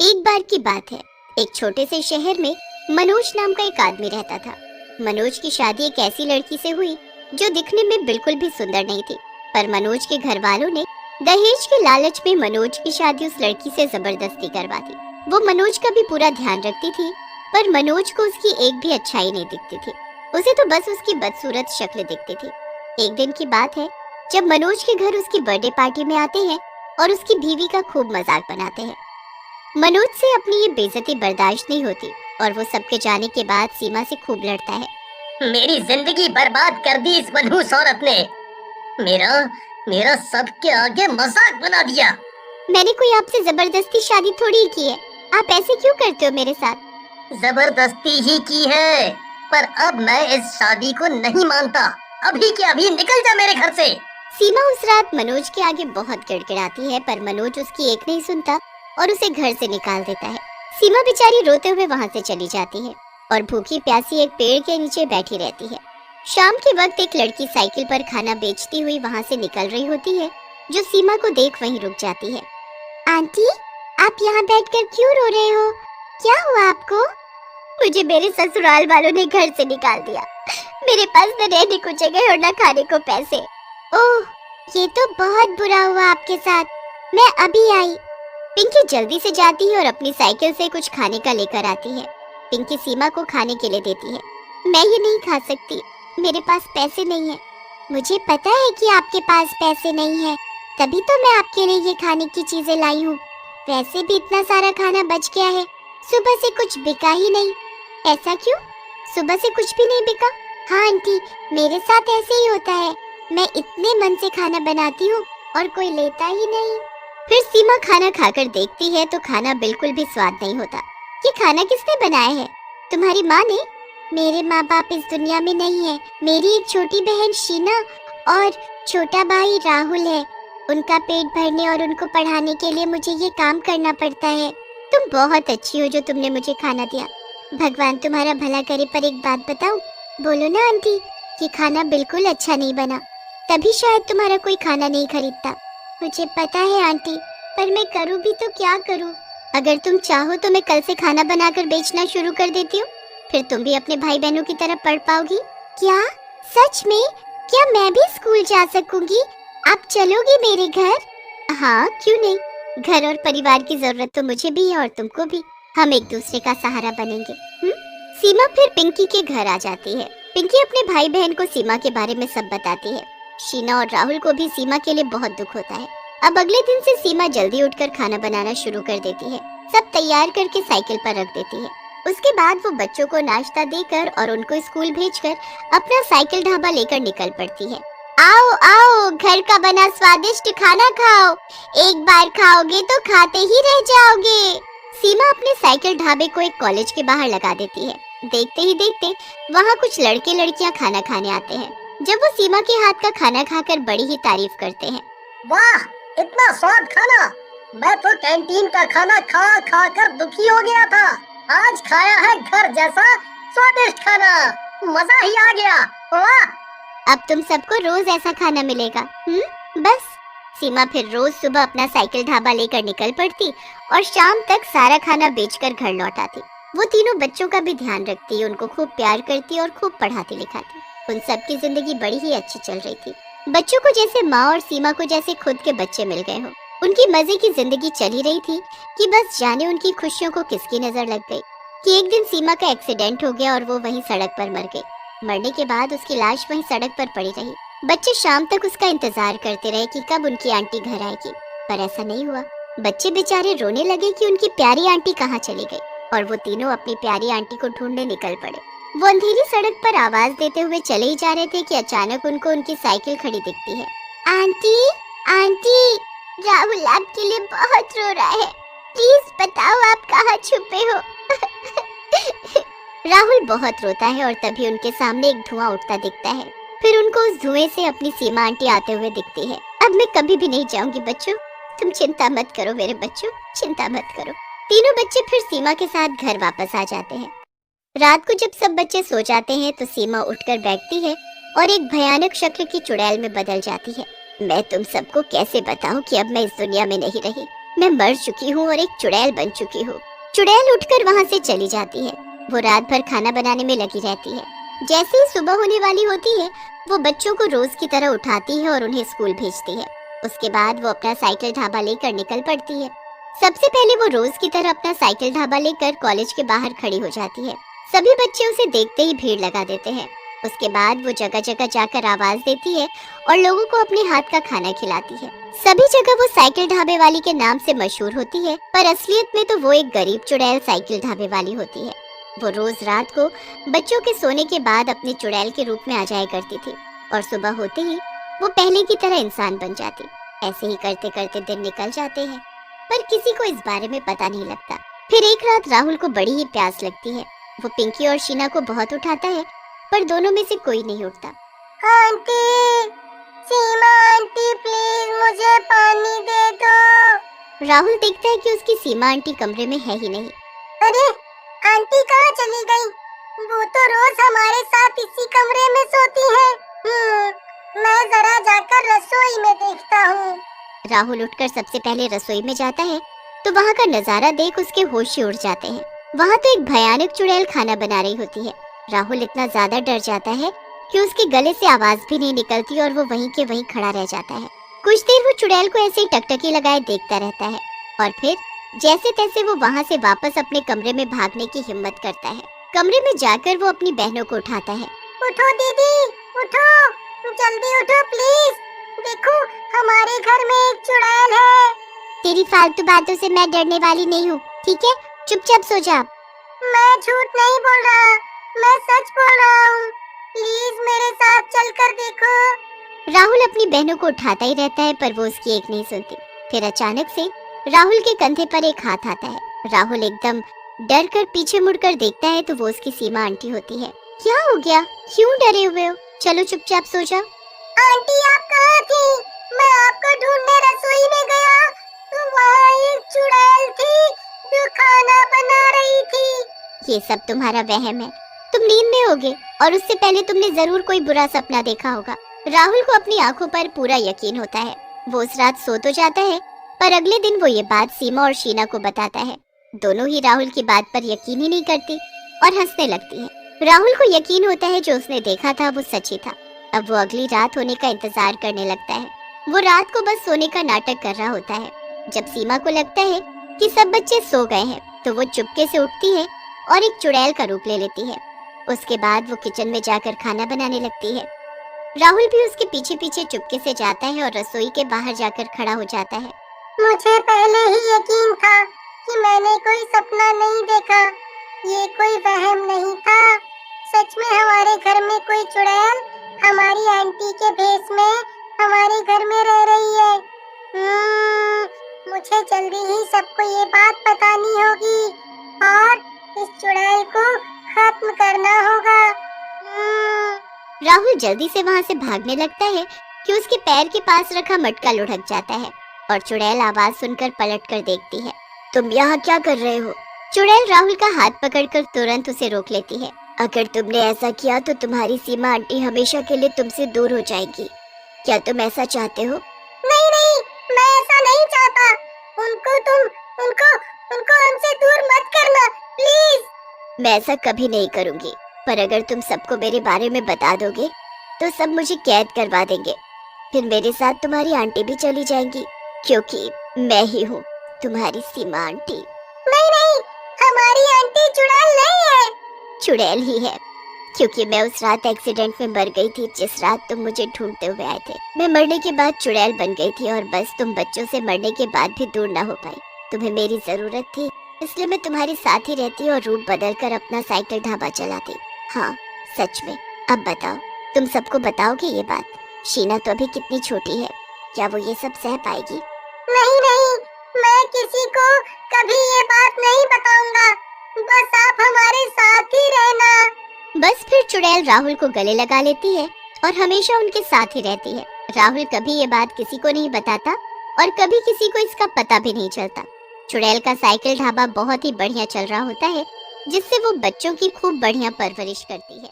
एक बार की बात है, एक छोटे से शहर में मनोज नाम का एक आदमी रहता था। मनोज की शादी एक ऐसी लड़की से हुई जो दिखने में बिल्कुल भी सुंदर नहीं थी, पर मनोज के घर वालों ने दहेज के लालच में मनोज की शादी उस लड़की से जबरदस्ती करवा दी। वो मनोज का भी पूरा ध्यान रखती थी, पर मनोज को उसकी एक भी अच्छाई नहीं दिखती थी। उसे तो बस उसकी बदसूरत शक्ल दिखती थी। एक दिन की बात है, जब मनोज के घर उसकी बर्थडे पार्टी में आते हैं और उसकी बीवी का खूब मजाक बनाते हैं। मनोज से अपनी ये बेइज्जती बर्दाश्त नहीं होती और वो सबके जाने के बाद सीमा से खूब लड़ता है। मेरी जिंदगी बर्बाद कर दी इस मनहूस औरत ने। मेरा मेरा सबके आगे मजाक बना दिया। मैंने कोई आपसे जबरदस्ती शादी थोड़ी की है, आप ऐसे क्यों करते हो मेरे साथ? जबरदस्ती ही की है, पर अब मैं इस शादी को नहीं मानता। अभी के अभी निकल जा मेरे घर से। सीमा उस रात मनोज के आगे बहुत गिड़गिड़ाती है, पर मनोज उसकी एक नहीं सुनता और उसे घर से निकाल देता है। सीमा बेचारी रोते हुए वहाँ से चली जाती है और भूखी प्यासी एक पेड़ के नीचे बैठी रहती है। शाम के वक्त एक लड़की साइकिल पर खाना बेचती हुई वहाँ से निकल रही होती है, जो सीमा को देख वहीं रुक जाती है। आंटी, आप यहाँ बैठकर क्यों रो रहे हो? क्या हुआ आपको? मुझे मेरे ससुराल वालों ने घर से निकाल दिया। मेरे पास न रहने को जगह और न खाने को पैसे। ओह, ये तो बहुत बुरा हुआ आपके साथ। मैं अभी आई। पिंकी जल्दी से जाती है और अपनी साइकिल से कुछ खाने का लेकर आती है। पिंकी सीमा को खाने के लिए देती है। मैं ये नहीं खा सकती, मेरे पास पैसे नहीं है। मुझे पता है कि आपके पास पैसे नहीं है, तभी तो मैं आपके लिए ये खाने की चीजें लाई हूँ। वैसे भी इतना सारा खाना बच गया है, सुबह से कुछ बिका ही नहीं। ऐसा क्यों? सुबह से कुछ भी नहीं बिका? हाँ आंटी, मेरे साथ ऐसे ही होता है। मैं इतने मन से खाना बनाती हूँ और कोई लेता ही नहीं। फिर सीमा खाना खाकर देखती है तो खाना बिल्कुल भी स्वाद नहीं होता। ये खाना किसने बनाया है? तुम्हारी माँ ने? मेरे माँ बाप इस दुनिया में नहीं है। मेरी एक छोटी बहन शीना और छोटा भाई राहुल है। उनका पेट भरने और उनको पढ़ाने के लिए मुझे ये काम करना पड़ता है। तुम बहुत अच्छी हो जो तुमने मुझे खाना दिया। भगवान तुम्हारा भला करे, पर एक बात बताऊं? बोलो ना आंटी, ये खाना बिल्कुल अच्छा नहीं बना, तभी शायद तुम्हारा कोई खाना नहीं खरीदता। मुझे पता है आंटी, पर मैं करूँ भी तो क्या करूँ? अगर तुम चाहो तो मैं कल से खाना बनाकर बेचना शुरू कर देती हूँ, फिर तुम भी अपने भाई बहनों की तरह पढ़ पाओगी। क्या? सच में? क्या मैं भी स्कूल जा सकूंगी? आप चलोगी मेरे घर? हाँ, क्यों नहीं। घर और परिवार की जरूरत तो मुझे भी है और तुमको भी। हम एक दूसरे का सहारा बनेंगे। सीमा फिर पिंकी के घर आ जाती है। पिंकी अपने भाई बहन को सीमा के बारे में सब बताती है। शीना और राहुल को भी सीमा के लिए बहुत दुख होता है। अब अगले दिन से सीमा जल्दी उठकर खाना बनाना शुरू कर देती है। सब तैयार करके साइकिल पर रख देती है। उसके बाद वो बच्चों को नाश्ता देकर और उनको स्कूल भेजकर अपना साइकिल ढाबा लेकर निकल पड़ती है। आओ आओ, घर का बना स्वादिष्ट खाना खाओ। एक बार खाओगे तो खाते ही रह जाओगे। सीमा अपने साइकिल ढाबे को एक कॉलेज के बाहर लगा देती है। देखते ही देखते वहाँ कुछ लड़के लड़कियाँ खाना खाने आते हैं। जब वो सीमा के हाथ का खाना खाकर बड़ी ही तारीफ करते हैं। वाह, इतना स्वाद खाना! मैं तो कैंटीन का खाना खा खा कर दुखी हो गया था। आज खाया है घर जैसा स्वादिष्ट खाना। मजा ही आ गया। वाह! अब तुम सबको रोज ऐसा खाना मिलेगा। बस। सीमा फिर रोज सुबह अपना साइकिल ढाबा लेकर निकल पड़ती और शाम तक सारा खाना बेचकर घर लौट आती। वो तीनों बच्चों का भी ध्यान रखती, उनको खूब प्यार करती और खूब पढ़ाती लिखाती। उन सबकी जिंदगी बड़ी ही अच्छी चल रही थी। बच्चों को जैसे माँ और सीमा को जैसे खुद के बच्चे मिल गए हो। उनकी मजे की जिंदगी चली रही थी कि बस जाने उनकी खुशियों को किसकी नजर लग गई कि एक दिन सीमा का एक्सीडेंट हो गया और वो वहीं सड़क पर मर गई। मरने के बाद उसकी लाश वहीं सड़क पर पड़ी रही। बच्चे शाम तक उसका इंतजार करते रहे कि कब उनकी आंटी घर आएगी, पर ऐसा नहीं हुआ। बच्चे बेचारे रोने लगे कि उनकी प्यारी आंटी कहाँ चली गई और वो तीनों अपनी प्यारी आंटी को ढूंढने निकल पड़े। वो अंधेरी सड़क पर आवाज देते हुए चले ही जा रहे थे कि अचानक उनको उनकी साइकिल खड़ी दिखती है। आंटी, आंटी, राहुल आपके लिए बहुत रो रहा है। प्लीज बताओ आप कहाँ छुपे हो? राहुल बहुत रोता है और तभी उनके सामने एक धुआं उठता दिखता है। फिर उनको उस धुएं से अपनी सीमा आंटी आते हुए दिखती है। अब मैं कभी भी नहीं जाऊंगी बच्चों, तुम चिंता मत करो मेरे बच्चों, चिंता मत करो। तीनों बच्चे फिर सीमा के साथ घर वापस आ जाते हैं। रात को जब सब बच्चे सो जाते हैं तो सीमा उठकर बैठती है और एक भयानक शक्ल की चुड़ैल में बदल जाती है। मैं तुम सबको कैसे बताऊं कि अब मैं इस दुनिया में नहीं रही। मैं मर चुकी हूँ और एक चुड़ैल बन चुकी हूँ। चुड़ैल उठकर वहाँ से चली जाती है। वो रात भर खाना बनाने में लगी रहती है। जैसे ही सुबह होने वाली होती है, वो बच्चों को रोज की तरह उठाती है और उन्हें स्कूल भेजती है। उसके बाद वो अपना साइकिल ढाबा लेकर निकल पड़ती है। सबसे पहले वो रोज की तरह अपना साइकिल ढाबा लेकर कॉलेज के बाहर खड़ी हो जाती है। सभी बच्चे उसे देखते ही भीड़ लगा देते हैं। उसके बाद वो जगह जगह जाकर आवाज देती है और लोगों को अपने हाथ का खाना खिलाती है। सभी जगह वो साइकिल ढाबे वाली के नाम से मशहूर होती है, पर असलियत में तो वो एक गरीब चुड़ैल साइकिल ढाबे वाली होती है। वो रोज रात को बच्चों के सोने के बाद अपने चुड़ैल के रूप में आ जाया करती थी और सुबह होते ही वो पहले की तरह इंसान बन जाती। ऐसे ही करते करते दिन निकल जाते हैं, पर किसी को इस बारे में पता नहीं लगता। फिर एक रात राहुल को बड़ी ही प्यास लगती है। वो पिंकी और शीना को बहुत उठाता है, पर दोनों में से कोई नहीं उठता। आंटी, सीमा आंटी, प्लीज मुझे पानी दे दो। राहुल देखता है कि उसकी सीमा आंटी कमरे में है ही नहीं। अरे, आंटी कहाँ चली गई? वो तो रोज हमारे साथ इसी कमरे में सोती है। मैं जरा जाकर रसोई में देखता हूँ। राहुल उठकर सबसे पहले रसोई में जाता है तो वहाँ का नजारा देख उसके होश ही उड़ जाते हैं। वहाँ तो एक भयानक चुड़ैल खाना बना रही होती है। राहुल इतना ज्यादा डर जाता है कि उसके गले से आवाज भी नहीं निकलती और वो वहीं के वहीं खड़ा रह जाता है। कुछ देर वो चुड़ैल को ऐसे ही टकटकी लगाए देखता रहता है और फिर जैसे तैसे वो वहाँ से वापस अपने कमरे में भागने की हिम्मत करता है। कमरे में जाकर वो अपनी बहनों को उठाता है। उठो दीदी, उठो, जल्दी उठो प्लीज। देखो, हमारे घर में एक चुड़ैल है। तेरी फालतू बातों से मैं डरने वाली नहीं हूँ, ठीक है? चुपचाप सो जा। मैं झूठ नहीं बोल रहा, मैं सच बोल रहा हूँ। प्लीज मेरे साथ चलकर देखो। राहुल अपनी बहनों को उठाता ही रहता है, पर वो उसकी एक नहीं सुनती। फिर अचानक से राहुल के कंधे पर एक हाथ आता है। राहुल एकदम डर कर पीछे मुड़कर देखता है तो वो उसकी सीमा आंटी होती है। क्या हो गया? क्यों डरे हुए हो? चलो चुपचाप सो जाओ। आंटी, आप कहाँ थी? मैं आपको ढूंढने रसोई में गया तो वहाँ एक चुड़ैल थी जो खाना बना रही थी। ये सब तुम्हारा वहम है। तुम नींद में होगे और उससे पहले तुमने जरूर कोई बुरा सपना देखा होगा। राहुल को अपनी आंखों पर पूरा यकीन होता है। वो उस रात सो तो जाता है, पर अगले दिन वो ये बात सीमा और शीना को बताता है। दोनों ही राहुल की बात पर यकीन ही नहीं करती और हंसने लगती है। राहुल को यकीन होता है जो उसने देखा था वो सच ही था। अब वो अगली रात होने का इंतजार करने लगता है। वो रात को बस सोने का नाटक कर रहा होता है। जब सीमा को लगता है कि सब बच्चे सो गए हैं तो वो चुपके से उठती है और एक चुड़ैल का रूप ले लेती है। उसके बाद वो किचन में जाकर खाना बनाने लगती है। राहुल भी उसके पीछे पीछे चुपके से जाता है और रसोई के बाहर जाकर खड़ा हो जाता है। मुझे पहले ही यकीन था कि मैंने कोई सपना नहीं देखा। ये कोई वहम नहीं था। सच में हमारे घर में कोई चुड़ैल हमारी आंटी के भेष में हमारे घर में रह रही है। मुझे जल्दी ही सबको ये बात बतानी होगी और इस चुड़ैल को खत्म करना होगा। राहुल जल्दी से वहाँ से भागने लगता है कि उसके पैर के पास रखा मटका लुढ़क जाता है और चुड़ैल आवाज सुनकर पलट कर देखती है। तुम यहाँ क्या कर रहे हो? चुड़ैल राहुल का हाथ पकड़कर तुरंत उसे रोक लेती है। अगर तुमने ऐसा किया तो तुम्हारी सीमा आंटी हमेशा के लिए तुमसे दूर हो जाएगी। क्या तुम ऐसा चाहते हो? नहीं नहीं, मैं ऐसा नहीं चाहता। उनको हमसे दूर मत करना, प्लीज। मैं ऐसा कभी नहीं करूँगी, पर अगर तुम सबको मेरे बारे में बता दोगे तो सब मुझे कैद करवा देंगे। फिर मेरे साथ तुम्हारी आंटी भी चली जाएंगी, क्योंकि मैं ही हूँ तुम्हारी सीमा आंटी। नहीं नहीं, हमारी आंटी चुड़ैल नहीं है। चुड़ैल ही है, क्योंकि मैं उस रात एक्सीडेंट में मर गई थी जिस रात तुम मुझे ढूंढते हुए आए थे। मैं मरने के बाद चुड़ैल बन गई थी और बस तुम बच्चों से मरने के बाद भी दूर ना हो पाई। तुम्हें मेरी जरूरत थी, इसलिए मैं तुम्हारे साथ ही रहती और रूप बदलकर अपना साइकिल ढाबा चलाती। हाँ, सच में। अब बताओ, तुम सबको बताओगे ये बात? शीना तो अभी कितनी छोटी है, क्या वो ये सब सह पाएगी? नहीं नहीं, मैं किसी को कभी ये बात नहीं बताऊंगा। बस आप हमारे साथ ही रहना। बस फिर चुड़ैल राहुल को गले लगा लेती है और हमेशा उनके साथ ही रहती है। राहुल कभी ये बात किसी को नहीं बताता और कभी किसी को इसका पता भी नहीं चलता। चुड़ैल का साइकिल ढाबा बहुत ही बढ़िया चल रहा होता है, जिससे वो बच्चों की खूब बढ़िया परवरिश करती है।